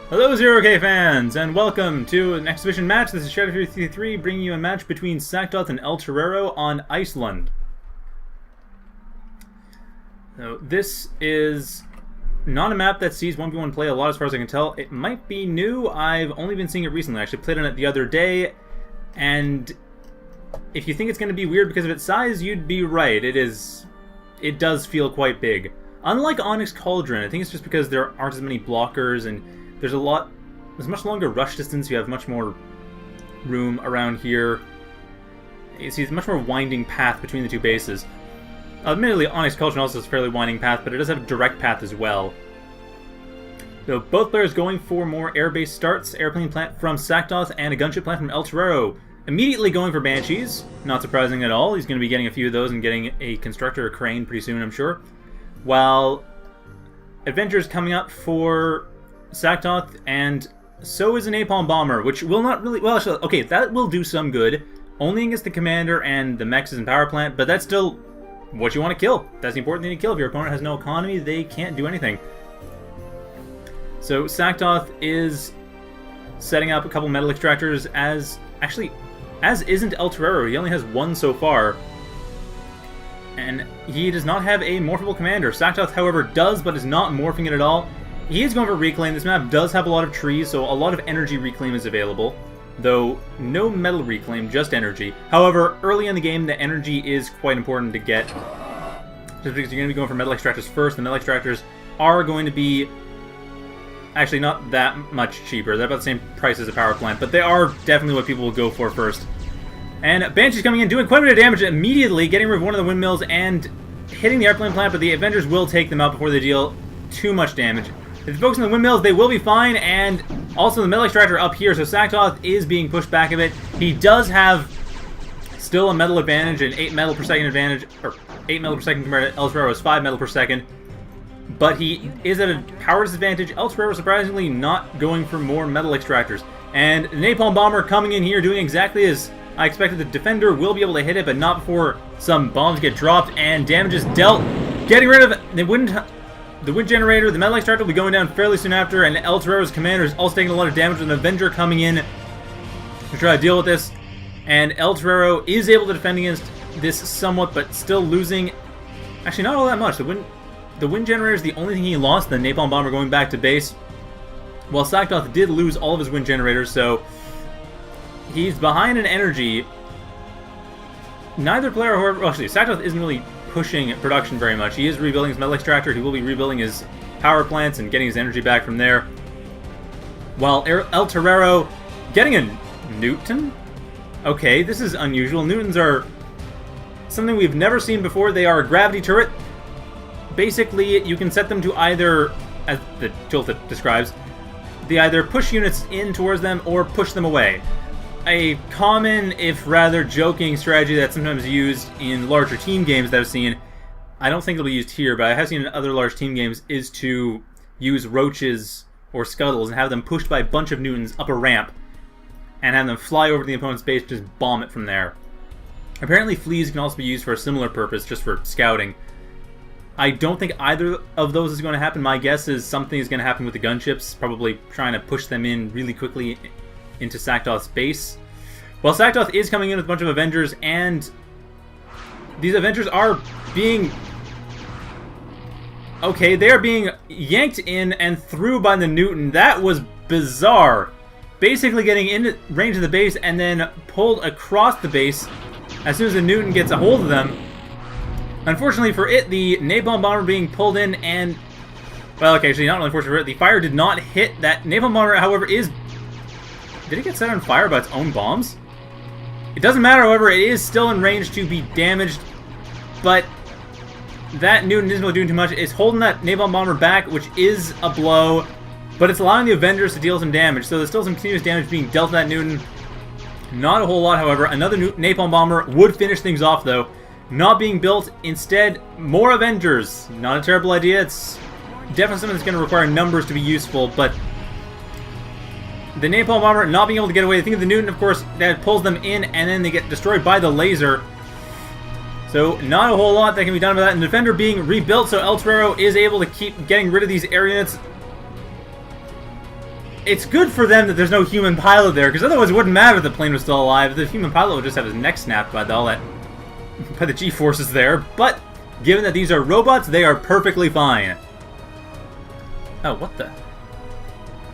Hello, 0K fans, and welcome to an exhibition match. This is Shadow333 bringing you a match between Saktoth and ElTorero on Iceland. So this is not a map that sees 1v1 play a lot as far as I can tell. It might be new. I've only been seeing it recently. I actually played on it the other day, and if you think it's going to be weird because of its size, you'd be right. It does feel quite big. Unlike Onyx Cauldron, I think it's just because there aren't as many blockers and there's much longer rush distance. You have much more room around here. You see, it's a much more winding path between the two bases. Admittedly, Onyx Cauldron also has a fairly winding path, but it does have a direct path as well. So both players going for more airbase starts. Airplane plant from Saktoth and a gunship plant from ElTorero. Immediately going for Banshees. Not surprising at all. He's going to be getting a few of those and getting a constructor or crane pretty soon, I'm sure. While Avengers coming up for Saktoth, and so is a napalm bomber, which will not really... Well, actually, okay, that will do some good. Only against the commander and the mechs and power plant, but that's still what you want to kill. That's the important thing to kill. If your opponent has no economy, they can't do anything. So Saktoth is setting up a couple metal extractors as isn't ElTorero. He only has one so far. And he does not have a morphable commander. Saktoth, however, does, but is not morphing it at all. He is going for reclaim. This map does have a lot of trees, so a lot of energy reclaim is available. Though, no metal reclaim, just energy. However, early in the game, the energy is quite important to get. Just because you're going to be going for metal extractors first. The metal extractors are going to be actually not that much cheaper. They're about the same price as a power plant, but they are definitely what people will go for first. And Banshee's coming in, doing quite a bit of damage immediately, getting rid of one of the windmills and hitting the airplane plant, but the Avengers will take them out before they deal too much damage. If they focus on the windmills, they will be fine, and also the metal extractor up here, so Saktoth is being pushed back a bit. He does have still a metal advantage, an 8 metal per second advantage, or 8 metal per second compared to ElTorero's 5 metal per second. But he is at a power disadvantage. ElTorero surprisingly not going for more metal extractors. And the napalm bomber coming in here doing exactly as I expected. The defender will be able to hit it, but not before some bombs get dropped and damage is dealt. Getting rid of the wind generator. The metal extractor will be going down fairly soon after, and ElTorero's commander is also taking a lot of damage with an Avenger coming in to try to deal with this. And ElTorero is able to defend against this somewhat, but still losing. Actually, not all that much. The wind generator is the only thing he lost. The napalm bomber going back to base. While Saktoth did lose all of his wind generators, so he's behind in energy. Neither player, however, well, actually, Saktoth isn't really pushing production very much. He is rebuilding his metal extractor. He will be rebuilding his power plants and getting his energy back from there. While ElTorero getting a Newton? Okay, this is unusual. Newtons are something we've never seen before. They are a gravity turret. Basically, you can set them to either, as the tooltip describes, they either push units in towards them or push them away. A common, if rather joking, strategy that's sometimes used in larger team games that I've seen, I don't think it'll be used here, but I have seen in other large team games, is to use roaches or scuttles and have them pushed by a bunch of Newtons up a ramp and have them fly over to the opponent's base and just bomb it from there. Apparently fleas can also be used for a similar purpose, just for scouting. I don't think either of those is going to happen. My guess is something is going to happen with the gunships, probably trying to push them in really quickly into Saktoth's base. Well, Saktoth is coming in with a bunch of Avengers, and these Avengers are being... Okay, they are being yanked in and through by the Newton. That was bizarre. Basically getting in range of the base and then pulled across the base as soon as the Newton gets a hold of them. Unfortunately for it, the napalm bomber being pulled in and... Well, okay, actually, not unfortunately for it. The fire did not hit that. Napalm bomber, however, is... Did it get set on fire by its own bombs? It doesn't matter, however, it is still in range to be damaged. But that Newton isn't really doing too much. It's holding that napalm bomber back, which is a blow. But it's allowing the Avengers to deal some damage. So there's still some continuous damage being dealt to that Newton. Not a whole lot, however. Another napalm bomber would finish things off, though. Not being built. Instead, more Avengers. Not a terrible idea. It's definitely something that's going to require numbers to be useful, but the napalm bomber not being able to get away. I think of the Newton, of course, that pulls them in, and then they get destroyed by the laser. So not a whole lot that can be done about that. And the Defender being rebuilt, so ElTorero is able to keep getting rid of these air units. it's good for them that there's no human pilot there, because otherwise it wouldn't matter if the plane was still alive. The human pilot would just have his neck snapped by all that, by the G-forces there. But given that these are robots, they are perfectly fine. Oh, what the?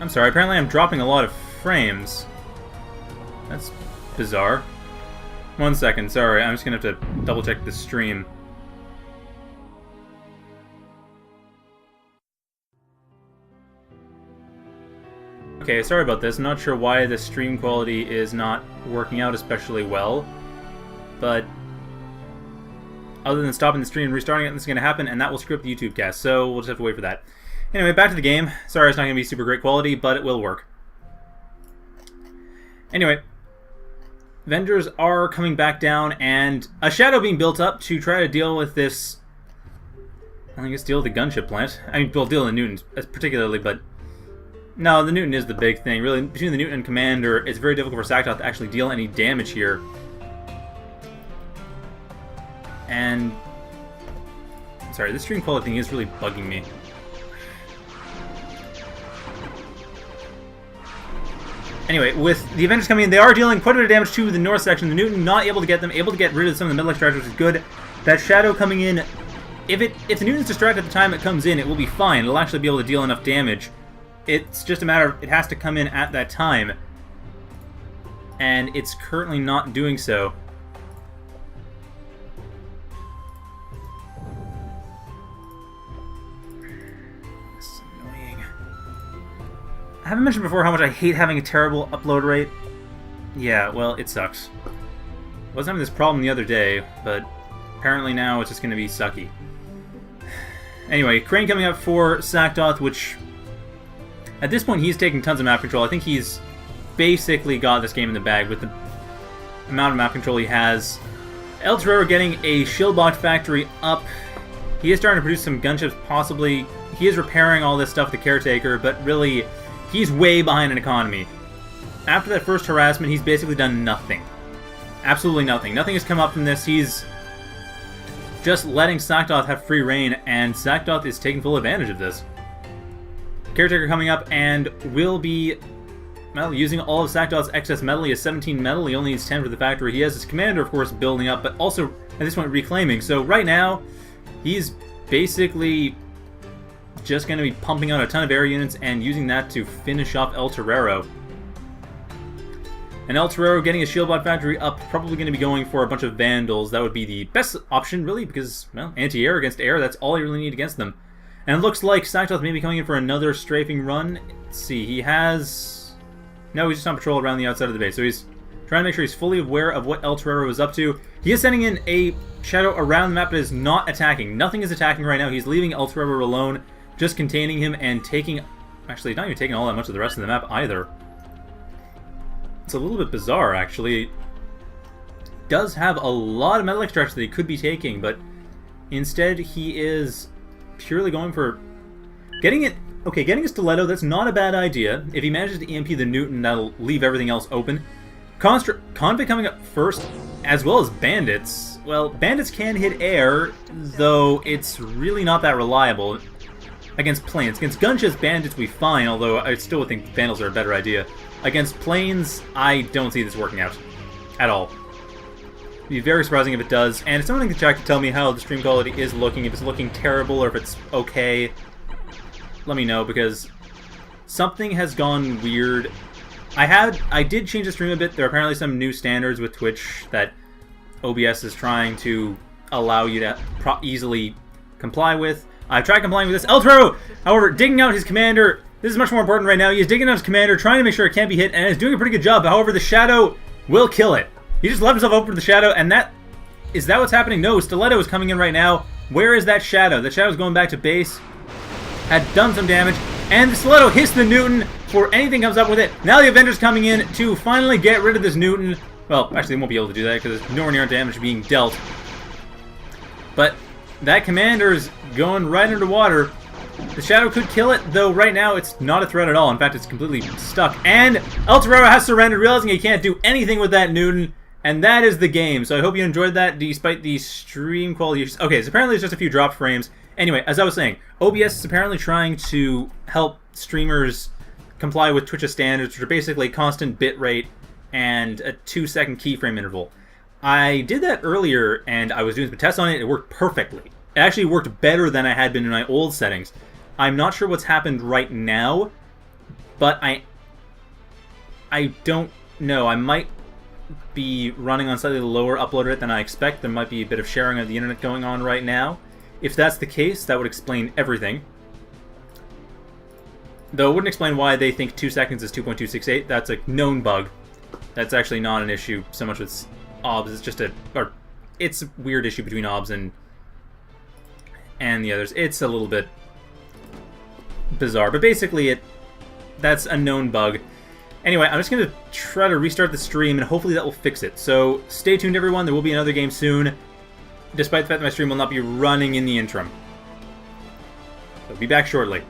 I'm sorry, apparently I'm dropping a lot of frames. That's bizarre. 1 second, sorry, I'm just gonna have to double check the stream. Okay, sorry about this. I'm not sure why the stream quality is not working out especially well, but other than stopping the stream and restarting it, this is going to happen, and that will script the YouTube cast, so we'll just have to wait for that. Anyway, back to the game. Sorry it's not going to be super great quality, but it will work. Anyway, Avengers are coming back down, and a shadow being built up to try to deal with this... I guess deal with the gunship plant. I mean, we'll deal with the Newton particularly, but... No, the Newton is the big thing. Really, between the Newton and Commander, it's very difficult for Saktoth to actually deal any damage here. And... Sorry, this stream quality thing is really bugging me. Anyway, with the Avengers coming in, they are dealing quite a bit of damage to the north section. The Newton not able to get them, able to get rid of some of the middle extractors, which is good. That Shadow coming in, if the Newton's distracted at the time it comes in, it will be fine. It'll actually be able to deal enough damage. It's just a matter of, it has to come in at that time. And it's currently not doing so. This is annoying. I haven't mentioned before how much I hate having a terrible upload rate. Yeah, well, it sucks. I was having this problem the other day, but apparently now it's just going to be sucky. Anyway, Crane coming up for Saktoth, which... At this point, he's taking tons of map control. I think he's basically got this game in the bag with the amount of map control he has. ElTorero getting a shield box factory up. He is starting to produce some gunships, possibly. He is repairing all this stuff with the Caretaker, but really, he's way behind in economy. After that first harassment, he's basically done nothing. Absolutely nothing. Nothing has come up from this. He's just letting Saktoth have free reign, and Saktoth is taking full advantage of this. Caretaker coming up and will be, well, using all of Saktoth's excess metal. He has 17 metal, he only needs 10 for the factory. He has his commander, of course, building up, but also, at this point, reclaiming. So right now, he's basically just going to be pumping out a ton of air units and using that to finish off ElTorero. And ElTorero getting a shield bot factory up, probably going to be going for a bunch of Vandals. That would be the best option, really, because, well, anti-air against air, that's all you really need against them. And it looks like Saktoth may be coming in for another strafing run. Let's see, he has... No, he's just on patrol around the outside of the base. So he's trying to make sure he's fully aware of what ElTorero is up to. He is sending in a shadow around the map that is not attacking. Nothing is attacking right now. He's leaving ElTorero alone, just containing him and taking... Actually, not even taking all that much of the rest of the map either. It's a little bit bizarre, actually. It does have a lot of metal extractors that he could be taking, but instead he is... purely going for getting it. Okay, getting a stiletto, that's not a bad idea. If he manages to EMP the Newton, that'll leave everything else open. Convict coming up first, as well as bandits. Well, bandits can hit air, though it's really not that reliable against planes. Against gunships, bandits will be fine, although I still would think vandals are a better idea. Against planes, I don't see this working out at all. It'd be very surprising if it does, and if someone in the chat can tell me how the stream quality is looking, if it's looking terrible or if it's okay, let me know, because something has gone weird. I did change the stream a bit. There are apparently some new standards with Twitch that OBS is trying to allow you to easily comply with. I've tried complying with this. ElTorero, however, digging out his commander. This is much more important right now. He is digging out his commander, trying to make sure it can't be hit, and is doing a pretty good job. However, the Shadow will kill it. He just left himself open for the Shadow, and that... Is that what's happening? No, Stiletto is coming in right now. Where is that Shadow? The Shadow's going back to base. Had done some damage, and the Stiletto hits the Newton before anything comes up with it. Now the Avengers coming in to finally get rid of this Newton. Well, actually they won't be able to do that because there's nowhere near damage being dealt. But that Commander's going right underwater. The Shadow could kill it, though right now it's not a threat at all. In fact, it's completely stuck. And ElTorero has surrendered, realizing he can't do anything with that Newton. And that is the game. So I hope you enjoyed that, despite the stream quality issues. Okay, so apparently it's just a few dropped frames. Anyway, as I was saying, OBS is apparently trying to help streamers comply with Twitch's standards, which are basically constant bitrate and a 2-second keyframe interval. I did that earlier, and I was doing some tests on it. It worked perfectly. It actually worked better than I had been in my old settings. I'm not sure what's happened right now, but I don't know. I might be running on slightly lower upload rate than I expect. There might be a bit of sharing of the internet going on right now. If that's the case, that would explain everything. Though it wouldn't explain why they think 2 seconds is 2.268. That's a known bug. That's actually not an issue so much with OBS. It's just it's a weird issue between OBS and the others. It's a little bit bizarre, but basically that's a known bug. Anyway, I'm just going to try to restart the stream, and hopefully that will fix it. So stay tuned, everyone. There will be another game soon, despite the fact that my stream will not be running in the interim. I'll be back shortly.